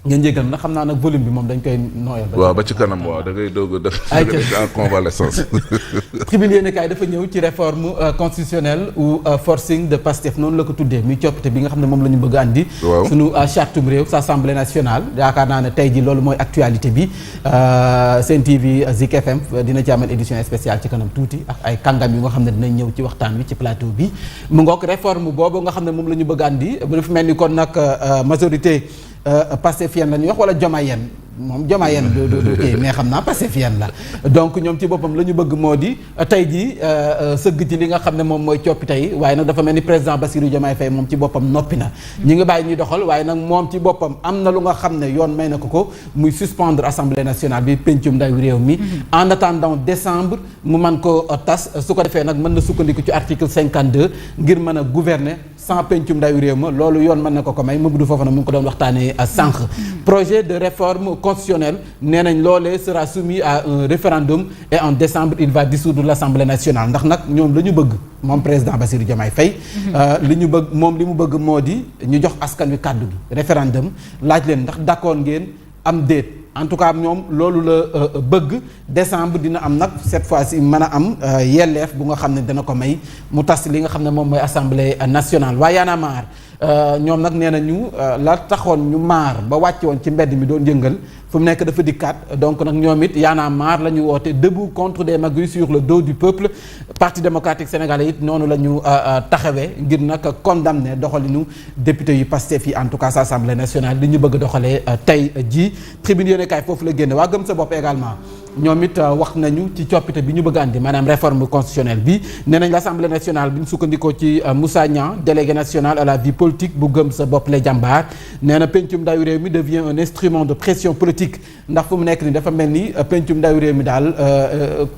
ngeen jégal na xam naa nag volume bi moom dañ koy nooyal. waaw ba ci kanam waaw da ngay doog a en convalescence. tribune yéenekaay dafa ñëw ci réforme constitutionnelle ou forcing de Pastef noonu la ko tuddee muy coppite bi nga xam ne moom la ñu bëgg a andi. waaw sunu chartum réew sa assemblée nationale yaakaar naa ne tey ji loolu mooy actualité bi Sen TV Zik FM dina ci amal édition spéciale ci kanam tuuti ak ay kàngam yu nga xam ne dinañ ñëw ci waxtaan wi ci plateau bi mu ngoog réforme boobu nga xam ne moom la ñu bëgg a andi bu dafa mel ni kon nag majorité. Pastefien la ñuy wax wala Diomayen moom Diomayen du kii mais xam naa Pastefien la donc ñoom ci boppam la ñu bëgg moo di tey jii sëgg ci li nga xam ne moom mooy coppite yi waaye nag dafa mel ni président Bassirou Diomaye Faye moom ci boppam noppi na ñi ngi bàyyi ñuy doxal waaye nag moom ci boppam am na lu nga xam ne yoon may na ko muy suspendre assemblée nationale bi pencum ndaw réew mi en attendant décembre mu mën ko tas su ko defee nag mën na sukkandiku ci article 52 ngir mën a gouverner sans pencum ndaw réew ma loolu yoon mën na ko may Mamadou Fofana mu ngi ko doon waxtaanee sànq projet de réforme constitutionnelle nee nañ loolee sera soumis à un référendum et en décembre il va dissoudre l'Assemblée nationale ndax nag ñoom la ñu bëgg moom président Bassirou Diomaye Faye li ñu bëgg moom li mu bëgg moo di ñu jox askan wi kàddu gi référendum laaj leen ndax d'accord ngeen am déet en tout cas ñoom loolu la bëgg décembre dina am nag cette fois-ci mën a am yelleef bu nga xam ne dana ko may mu tas li nga xam ne moom mooy assemblée nationale waaye Y'en a marre ñoom nag nee nañu la taxoon ñu maar ba wàcce woon ci mbedd mi doon yëngal fu mu nekk dafa dikkaat donc nag ñoom it Y'en a marre la ñu woote debout contre des magouilles sur le dos du peuple parti démocratique sénégalais it noonu la ñu taxawee ngir nag condamner doxalinu député yu Pastef yi en tout cas sa assemblée nationale li ñu bëgg doxalee tey jii tribune yéenekaay foofu la génne waa Gëm sa bopp également ñoom it wax nañu ci coppite bi ñu bëgg andi maanaam réforme constitutionnelle bi nee nañ l'Assemblée nationale bi ñu sukkandikoo ci Moussa Niang délégué national à la vie politique bu Gëm sa bopp les jàmbaar nee na pencum ndawi réew mi devient un instrument de pression politique ndax fu mu nekk ni dafa mel ni pencum ndawi réew mi daal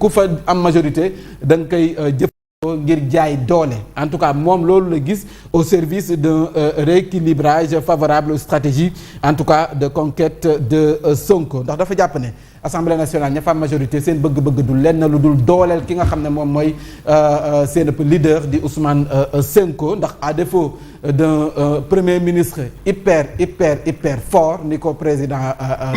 ku fa am majorité da nga koy jëf ngir jaay doole en tout cas moom loolu la gis au service d'un rééquilibrage favorable aux stratégies en tout cas de conquête de Sonko ndax dafa jàpp ne Assemblée nationale ña fa am majorité seen bëgg-bëgg du lenn lu dul dooleel ki nga xam ne moom mooy seen leader di Ousmane Sonko ndax à défaut d'un premier ministre hyper fort ni ko président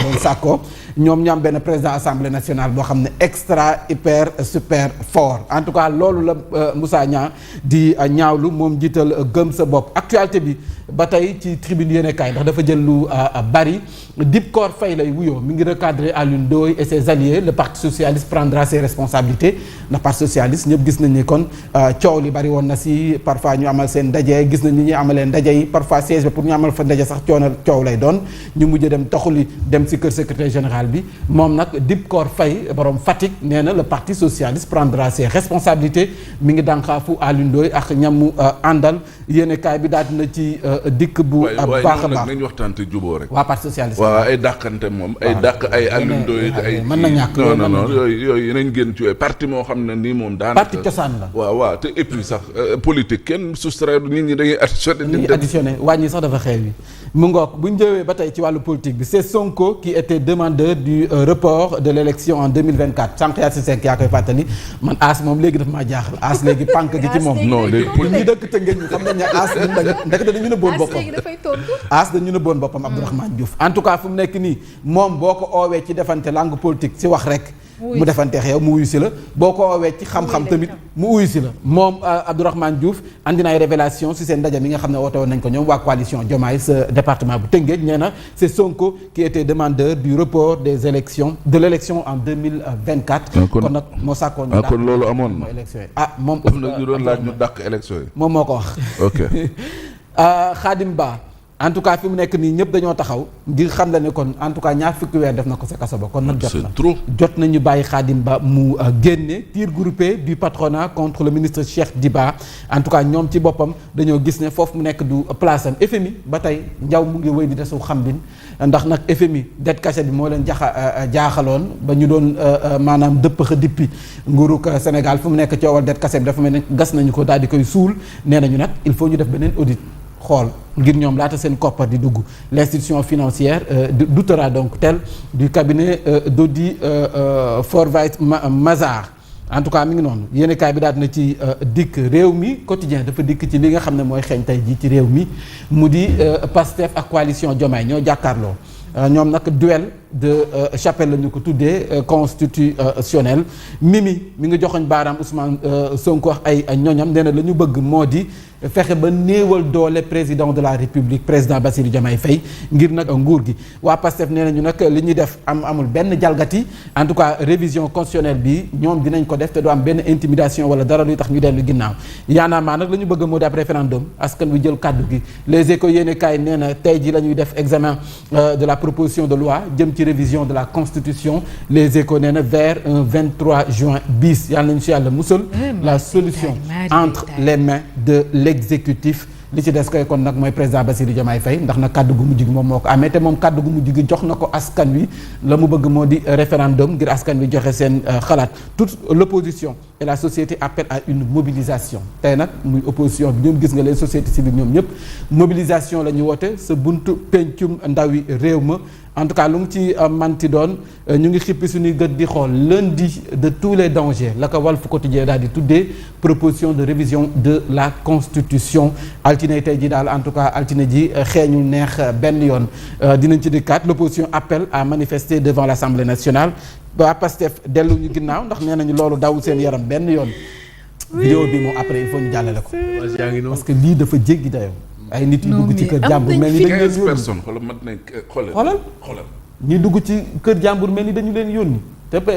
doon sàkko ñoom ñu am benn président assemblée nationale boo xam ne extra hyper super fort en tout cas loolu la Moussa Niang di ñaawlu moom jiital Gëm sa bopp actualité bi ba tey ci tribune yéenekaay ndax dafa jël lu bari Dibkor Faye lay wuyoo mi ngi recadrer Alioune Ndoye et ses alliés le parti socialiste prendra ses responsabilités ndax parti socialiste ñëpp gis nañ ni kon coow li bari woon na si parfois ñu amal seen ndaje gis nañ ni ñuy amalee ndaje yi parfois siège ba pour ñu amal fa ndaje sax coow lay doon ñu mujj dem taxuli dem si kër secrétaire général bi moom nag Dibkor Faye borom Fatick nee na le parti socialiste prendra ses responsabilités mi ngi dànkaafu Alioune Ndoye ak ñamu àndal yéenekaay bi daal dina ci dikk bu baax a baax nañ waxtaan te juboo rek waa parti socialiste waaw ay dàqante moom ay dàq ay Alioune Ndoye ay mën na ñàkk non yooyu nañ génn ci yooyu parti moo xam ne nii moom daanaka parti cosaan la waaw te et puis sax politique kenn soustraire nit ñi dañuy additionné wàññi sax dafa xew yi mu ngoog bu ñu jëwee ba tey ci wàllu politique bi c'est Sonko qui était demandeur du report de l'élection en 2024 sànq yaa si senk yaa koy fàttali man aas moom léegi dafa maa jaaxal aas léegi pànk gi ci moom non léegi ñi dëkk te ngeen ñu xam nañ ne aas ndekete dañu nëbboon boppam aas dañu nëbboon boppam Abdourahmane Diouf en tout cas fu mu nekk nii moom boo ko oowee ci defante langue politique si wax rek mu defanteex yow mu wuyu si la boo ko oowee ci xam-xam tamit mu wuyu si la moom Abdourahmane Diouf andi na ay révélation si seen ndaje mi nga xam ne woote woon nañ ko ñoom waa coalition Diomaye sa département bu Tëngéej nee na c'est Sonko qui était demandeur du report des élections de l'élection en 2024 kon nag moo sàkkoon ñu kon loolu amoon na élection yi moom am na ñu doon laaj ñu dàq élection yi moom moo ko wax ok Khadim Ba en tout cas fi mu nekk nii ñëpp dañoo taxaw ngir xam la ne kon en tout cas ñaar fukki weer def na ko sa kaso ba kon nag jot nañu bàyyi Khadim Ba mu génne tir groupé du patronat contre le ministre Cheikh Diba en tout cas ñoom ci boppam dañoo gis ne foofu mu nekk du place am FMI ba tey njaw mu ngi wéy di desu xam bin ndax nag FMI dette cachée bi moo leen jaaxaloon ba ñu doon maanaam dëpp dippi nguurug Sénégal fu mu nekk coowal dette cachée bi dafa mel ne gas nañu ko daal di koy suul nee nañu nag il faut ñu def beneen audit xool ngir ñoom laata seen koppar di dugg l'institution financière doutera donc tel du cabinet d'audit Forvait Mazars en tout cas mi ngi noonu yéenekaay bi daal na ci dikk réew mi quotidien dafa dikk ci li nga xam ne mooy xeeñ tey jii ci réew mi mu di Pastef ak coalition Diomaye ñoo jàkkaarloo ñoom nag duel de chapelle la ñu ko tuddee constitutionnel mi ngi joxoñ baaraam Ousmane Sonko wax ay ñoñam nee na la ñu bëgg moo di fexe ba néewal doole président de la République président Bassirou Diomaye Faye ngir nag nguur gi waa Pastef nee nañu nag li ñuy def amul benn jalgati en tout cas révision constitutionnelle bi ñoom dinañ ko def te du am benn intimidation wala dara luy tax ñu dellu ginnaaw yaanaamaa nag la ñu bëgg moo di ab référendum askan wi jël kàddu gi les échos yéenekaay nee na tey ji la ñuy def examen de la proposition de loi jëm ci révision de la constitution les échos nee na vers un 23 juin bis yàlla nañu si yàlla musal la solution entre les mains de l'exécutif li ci des koy kon nag mooy président Bassirou Diomaye Faye ndax nag kàddu gu mujj gi moom moo ko amee te moom kàddu gu mujj gi jox na ko askan wi la mu bëgg moo di référendum ngir askan wi joxe seen xalaat toute l'opposition et la société appellent à une mobilisation tey nag muy opposition bi ñoom gis nga les sociétés civiles ñoom ñëpp mobilisation la ñu woote sa buntu pencum ndawi réew ma en tout cas lu mu ci manti doon ñu ngi xippi suñuy gët di xool lundi de tous les dangers la ko Walf Quotidien daal di tuddee proposition de révision de la constitution altine tey ji daal en tout cas altine ji xeeñul neex benn yoon dinañ ci dikkaat l'opposition appelle à manifester devant l'Assemblée nationale waa Pastef dellu ñu ginnaaw ndax nee nañu loolu dawul seen yaram benn yoon vidéo bi moom après il faut ñu jàllale ko parce que lii dafa jéggi dayoo ay nit yi dugg ci kër jàmbur mel ni dañu leen 15 yónni personnes xoolal mat nañ xoolal ñi dugg ci kër jàmbur mel ni dañu leen yónni te pa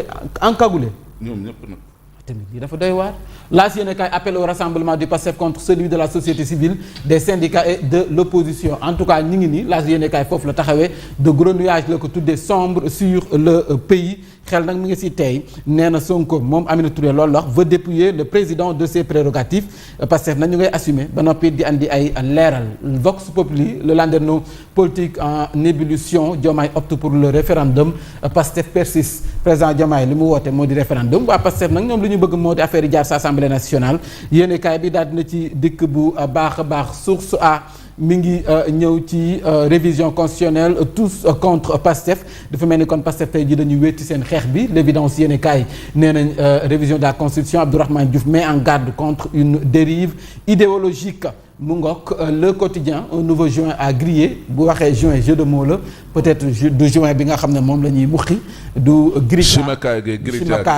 encagoulé ñoom ñëpp nag tamit lii dafa doy waar laas yéene kay appel au rassemblement du PASTEF contre celui de la société civile des syndicats et de l'opposition en tout cas ñi ngi nii laas yéene kay foofu la taxawee de gros nuages la ko tuddee sombre sur le pays xel nag mi ngi si tey nee na Sonko moom Aminata Touré loolu la wax veut dépouiller le président de ses prérogatives Pastef nag ñu ngay assumer ba noppi di andi ay leeral Vox Populi le landerneau politique en ébullition Diomaye opte pour le référendum Pastef persiste président Diomaye li mu woote moo di référendum waa Pastef nag ñoom li ñu bëgg moo di affaire yi jaar sa assemblée nationale yéene kaay bi daal dina ci dikk bu baax a baax source a mi ngi ñëw ci révision constitutionnelle tous contre Pastef dafa mel ni kon Pastef tey ji dañuy wéeti seen xeex bi l'évidence yéene kaay nee nañ révision de la constitution Abdourahmane Diouf met en garde contre une dérive idéologique mu ngoog le quotidien un nouveau juin à griller bu waxee juin jeu de mots la peut-être du juin bi nga xam ne moom la ñuy muqi du gris chimakaay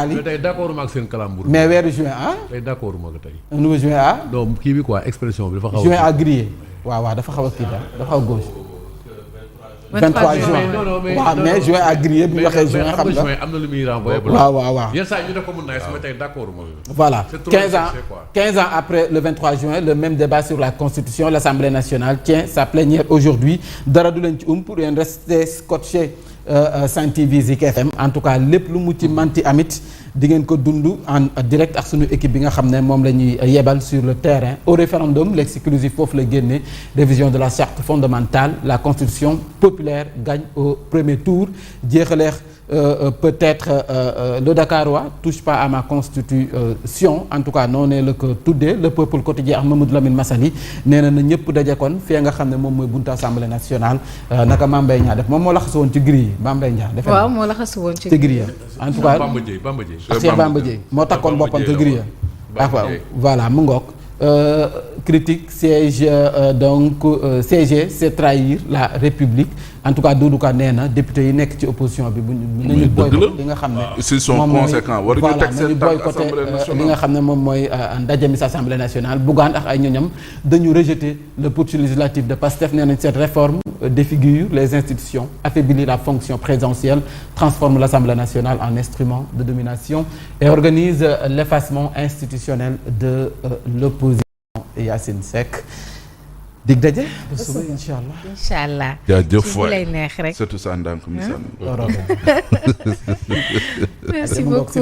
mais tey d'accord ma ak seen calembour mais weeru juin ah tey d'accord ma ko tey un nouveau juin à donc kii bi quoi expression bi dafa xaw juin à griller waaw dafa xaw a kii dafa xaw a gauche 23 juin waaw mais juin à griller bi ñu waxee juin xam nga juin am na lu muy renvoyé waaw yenn saa yi ñu def ko mun na sama tey d'accord ma voilà 15 ans après le 23 juin le même débat sur la constitution l'Assemblée nationale tient sa plénière aujourd'hui dara du leen ci pour yéen rester scotché Sen TV Zik FM en tout cas lépp lu mu ci manti amit di ngeen ko dund en direct ak suñu équipe bi nga xam ne moom la ñuy yebal sur le terrain au référendum l'exclusif foofu la génne révision de la charte fondamentale la constitution populaire gagne au premier tour jeexaleex peut-être le Dakarois touche pas à ma constitution en tout cas noonu la ko tuddee le peuple quotidien ak Mamadou Lamine Massaly nee na ñëpp daje kon fee nga xam ne moom mooy buntu assemblée nationale naka Mame Mbaye Niang def moom moo laxasu woon ci grille yi Mame Mbaye Niang. waaw moo laxasu woon ci grille en tout cas Cheikh Bamba Dièye moo takkoon boppam ci grille voilà mu ngoog critique siège donc siéger c'est trahir la République en tout cas Doudou Ka nee na député yi nekk ci opposition bi bu nañu boycotté li nga xam ne s'ils sont conséquents waruñu teg seen tànk assemblée nationale li nga xam ne moom mooy ndaje mi sa assemblée nationale Bougane ak ay ñoñam dañu rejeter le putsch législatif de Pastef nee nañ cette réforme défigure les institutions affaiblit la fonction présidentielle transforme l'Assemblée nationale en instrument de domination et organise l'effacement institutionnel de l'opposition Yacine Seck dig daje ba suba incha allah jaajëf waay lay neex rek surtout ça ndànk mi sànni merci beaucoup